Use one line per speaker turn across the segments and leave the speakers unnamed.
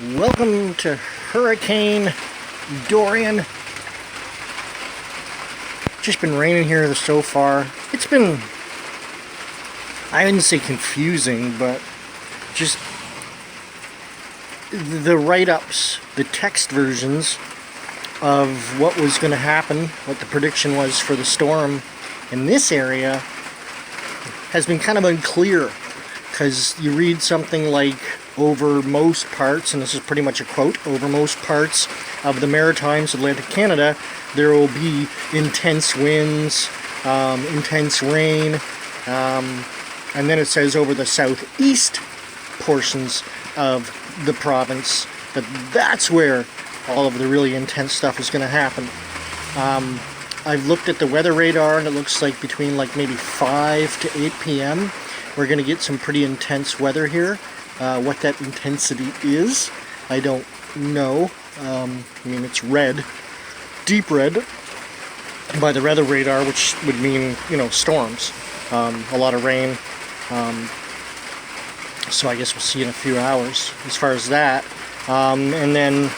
Welcome to Hurricane Dorian. Just been raining here so far. It's been, I wouldn't say confusing, but just the write-ups, the text versions of what was going to happen, what the prediction was for the storm in this area has been kind of unclear, because you read something like, over most parts, and this is pretty much a quote, over most parts of the Maritimes, Atlantic Canada, there will be intense winds, intense rain, and then it says over the southeast portions of the province that's where all of the really intense stuff is going to happen. I've looked at the weather radar, and it looks like between maybe 5 to 8 p.m. we're going to get some pretty intense weather here. What that intensity is, I don't know. I mean, it's red, deep red, by the weather radar, which would mean, storms, a lot of rain. So I guess we'll see in a few hours as far as that. And then,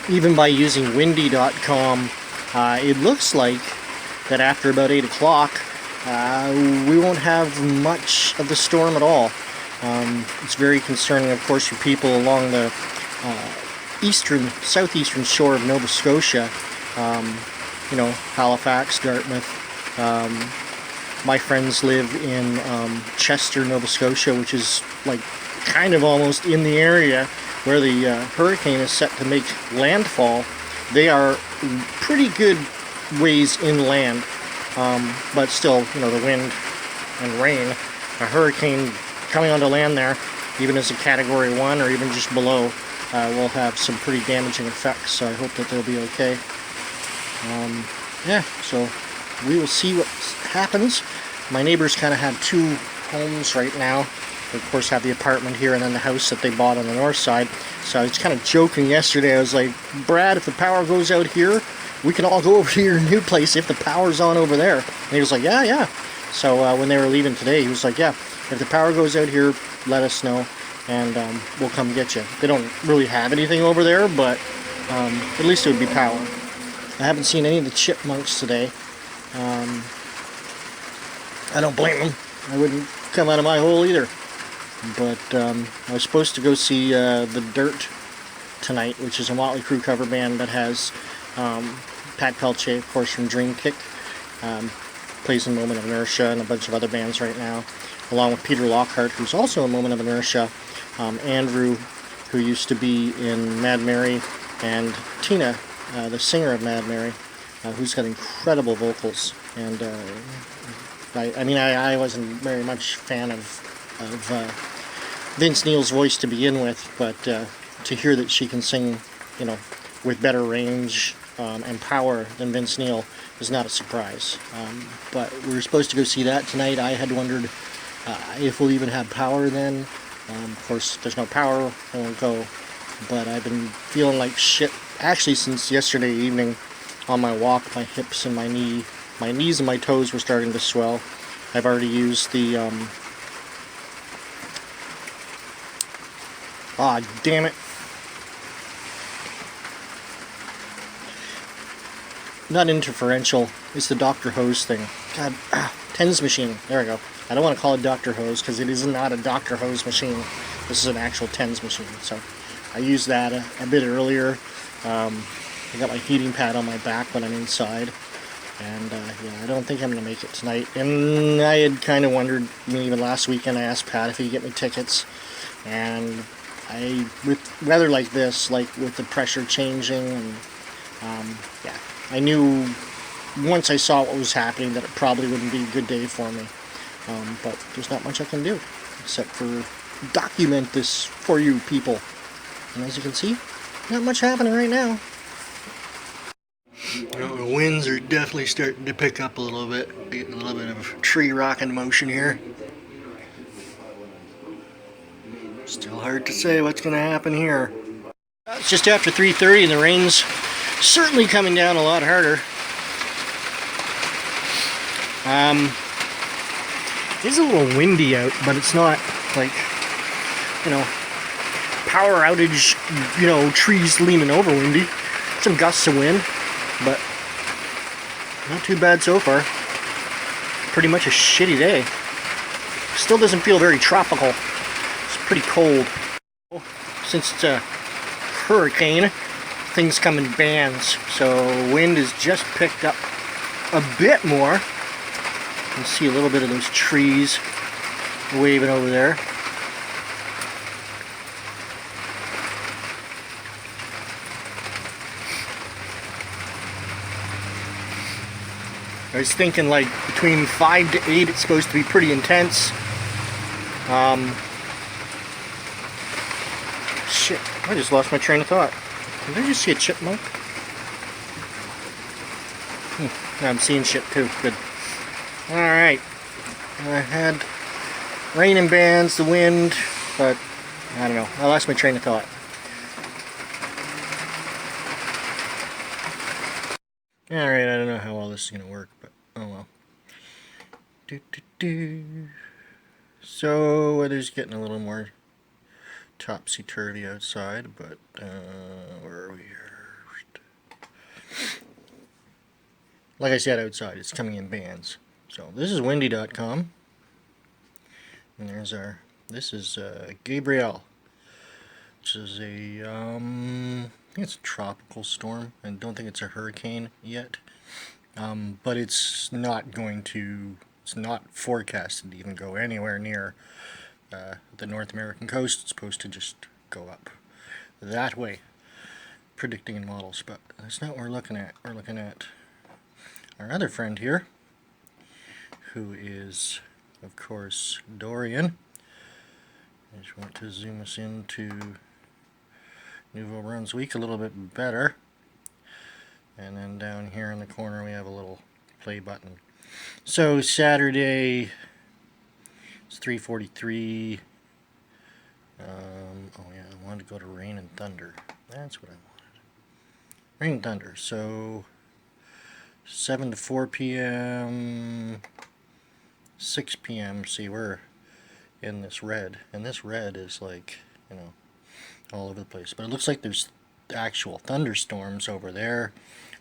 even by using windy.com, it looks like that after about 8 o'clock, we won't have much of the storm at all. It's very concerning, of course, for people along the southeastern shore of Nova Scotia. Halifax, Dartmouth. My friends live in Chester, Nova Scotia, which is kind of almost in the area where the hurricane is set to make landfall. They are pretty good ways inland, but still, the wind and rain, a hurricane coming onto land there, even as a Category 1 or even just below, will have some pretty damaging effects, so I hope that they'll be okay. So we will see what happens. My neighbors kind of have two homes right now. They, of course, have the apartment here and then the house that they bought on the north side. So I was kind of joking yesterday. I was like, Brad, if the power goes out here, we can all go over to your new place if the power's on over there. And he was like, yeah. So when they were leaving today, he was like, yeah, if the power goes out here, let us know, and we'll come get you. They don't really have anything over there, but at least it would be power. I haven't seen any of the chipmunks today. I don't blame them. I wouldn't come out of my hole either. But I was supposed to go see The Dirt tonight, which is a Motley Crue cover band that has Pat Pelche, of course, from Dreamkick. Plays in Moment of Inertia and a bunch of other bands right now, along with Peter Lockhart, who's also in Moment of Inertia, Andrew, who used to be in Mad Mary, and Tina, the singer of Mad Mary, who's got incredible vocals. And I wasn't very much fan of Vince Neil's voice to begin with, but to hear that she can sing, with better range and power than Vince Neil is not a surprise. But we were supposed to go see that tonight. I had wondered if we'll even have power then. Of course, there's no power, I won't go. But I've been feeling like shit, actually, since yesterday evening on my walk. My hips and my knees and my toes were starting to swell. I've already used the, damn it. Not interferential, it's the Dr. Hose thing. God, TENS machine, there we go. I don't want to call it Dr. Hose because it is not a Dr. Hose machine. This is an actual TENS machine. So I used that a bit earlier. I got my heating pad on my back when I'm inside. And I don't think I'm going to make it tonight. And I had kind of wondered, even last weekend I asked Pat if he'd get me tickets. And with weather like this, with the pressure changing, and I knew once I saw what was happening that it probably wouldn't be a good day for me. But there's not much I can do except for document this for you people. And as you can see, not much happening right now. The winds are definitely starting to pick up a little bit. Getting a little bit of tree rocking motion here. Still hard to say what's going to happen here. It's just after 3:30 and the rain's certainly coming down a lot harder. It is a little windy out, but it's not power outage, you know, trees leaning over windy. Some gusts of wind, but not too bad so far. Pretty much a shitty day. Still doesn't feel very tropical. It's pretty cold. Since it's a hurricane, things come in bands. So wind has just picked up a bit more. You can see a little bit of those trees waving over there. I was thinking like between 5 to 8 it's supposed to be pretty intense. Shit, I just lost my train of thought. Did I just see a chipmunk? I'm seeing shit too, good. Alright, I had rain and bands, the wind, but I don't know, I lost my train of thought. Alright, I don't know how all this is going to work, but oh well. So, weather's getting a little more topsy-turvy outside, but where are we here? Like I said, outside, it's coming in bands. So, this is windy.com. And there's our, this is Gabrielle, which is a, I think it's a tropical storm. I don't think it's a hurricane yet, but it's not going to, it's not forecasted to even go anywhere near the North American coast. It's supposed to just go up that way, predicting in models, but that's not what we're looking at. We're looking at our other friend here, who is, of course, Dorian. I just want to zoom us into Nouveau Brunswick a little bit better. And then down here in the corner we have a little play button. So Saturday, it's 3:43. Oh yeah, I wanted to go to rain and thunder. That's what I wanted. Rain and thunder. So 7 to 4 p.m. 6 p.m. See, we're in this red, and this red is like, you know, all over the place. But it looks like there's actual thunderstorms over there,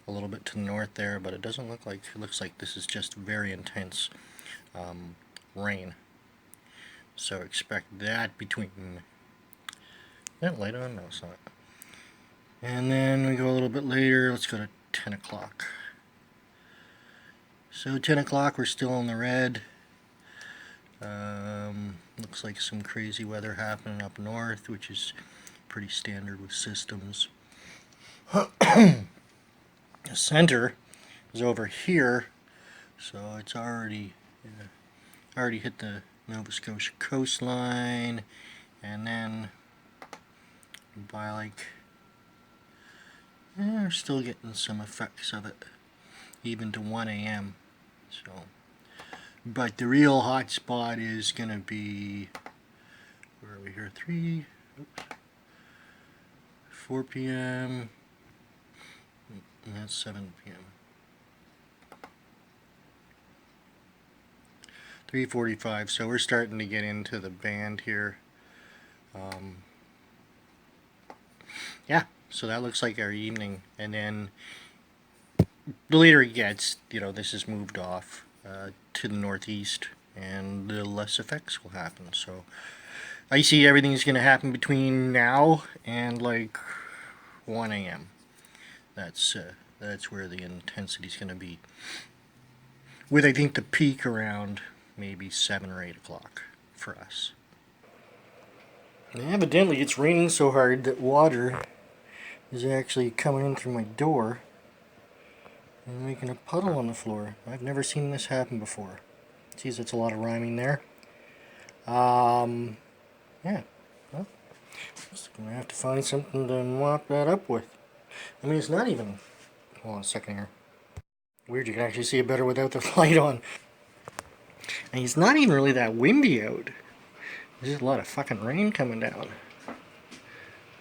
a little bit to the north there, but it doesn't look like, it looks like this is just very intense rain. So expect that between, that light on? No, it's not. And then we go a little bit later, let's go to 10 o'clock. So 10 o'clock, we're still in the red. Looks like some crazy weather happening up north, which is pretty standard with systems. The center is over here, so it's already hit the Nova Scotia coastline, and then by like, we're still getting some effects of it, even to 1 a.m. So, but the real hot spot is gonna be, where are we here? 4 p.m. and that's 7 p.m. 3:45. So we're starting to get into the band here. Yeah, so that looks like our evening, and then the later it gets, you know, this is moved off to the northeast, and the less effects will happen. So I see everything's going to happen between now and like 1 a.m. That's where the intensity is going to be, with I think the peak around maybe 7 or 8 o'clock for us. And evidently it's raining so hard that water is actually coming in through my door and making a puddle on the floor. I've never seen this happen before. Geez, that's a lot of rhyming there. Yeah, well, just gonna have to find something to mop that up with. I mean, it's not even, hold on a second here. Weird, you can actually see it better without the light on. And it's not even really that windy out. There's just a lot of fucking rain coming down.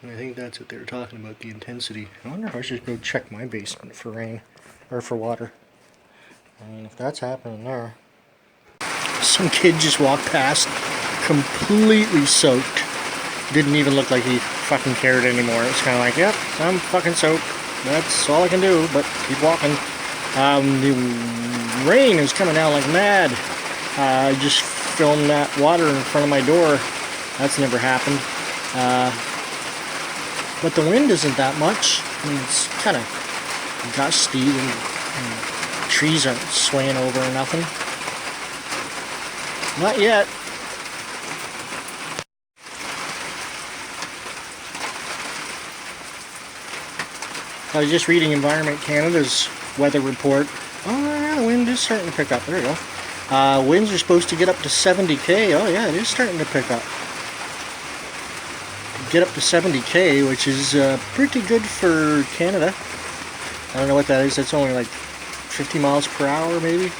And I think that's what they were talking about, the intensity. I wonder if I should go check my basement for rain, or for water. I mean, if that's happening there. Some kid just walked past, completely soaked, didn't even look like he fucking cared anymore. It was kind of like, yep, I'm fucking soaked. That's all I can do, but keep walking. The rain is coming down like mad. I just filmed that water in front of my door. That's never happened. But the wind isn't that much. I mean, it's kind of gusty and trees aren't swaying over or nothing. Not yet. I was just reading Environment Canada's weather report. Oh yeah, the wind is starting to pick up. There we go. Winds are supposed to get up to 70k. Oh yeah, it is starting to pick up. Get up to 70k, which is pretty good for Canada. I don't know what that is. That's only like 50 miles per hour maybe.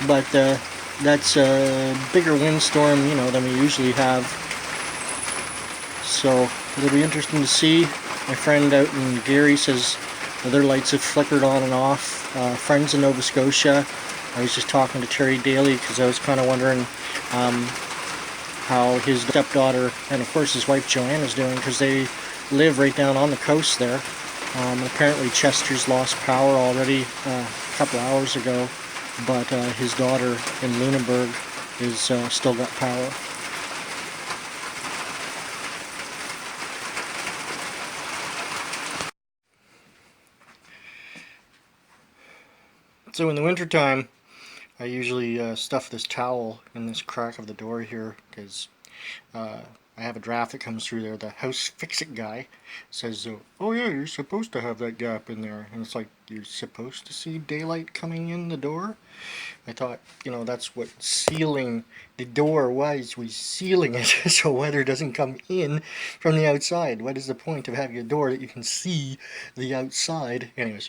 But that's a bigger windstorm, you know, than we usually have. So it'll be interesting to see. My friend out in Gary says their lights have flickered on and off. Friends in Nova Scotia. I was just talking to Terry Daly because I was kind of wondering how his stepdaughter and of course his wife Joanne is doing, because they live right down on the coast there. Apparently Chester's lost power already a couple hours ago, but his daughter in Lunenburg is still got power. So in the wintertime, I usually stuff this towel in this crack of the door here, because I have a draft that comes through there. The house fix-it guy says, oh yeah, you're supposed to have that gap in there. And it's like, you're supposed to see daylight coming in the door? I thought, you know, that's what sealing the door was sealing it so weather doesn't come in from the outside. What is the point of having a door that you can see the outside? Anyways.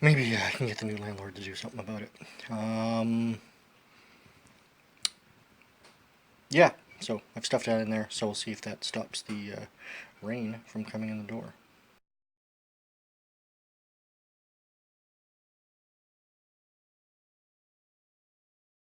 Maybe I can get the new landlord to do something about it. Yeah, so I've stuffed that in there, so we'll see if that stops the rain from coming in the door.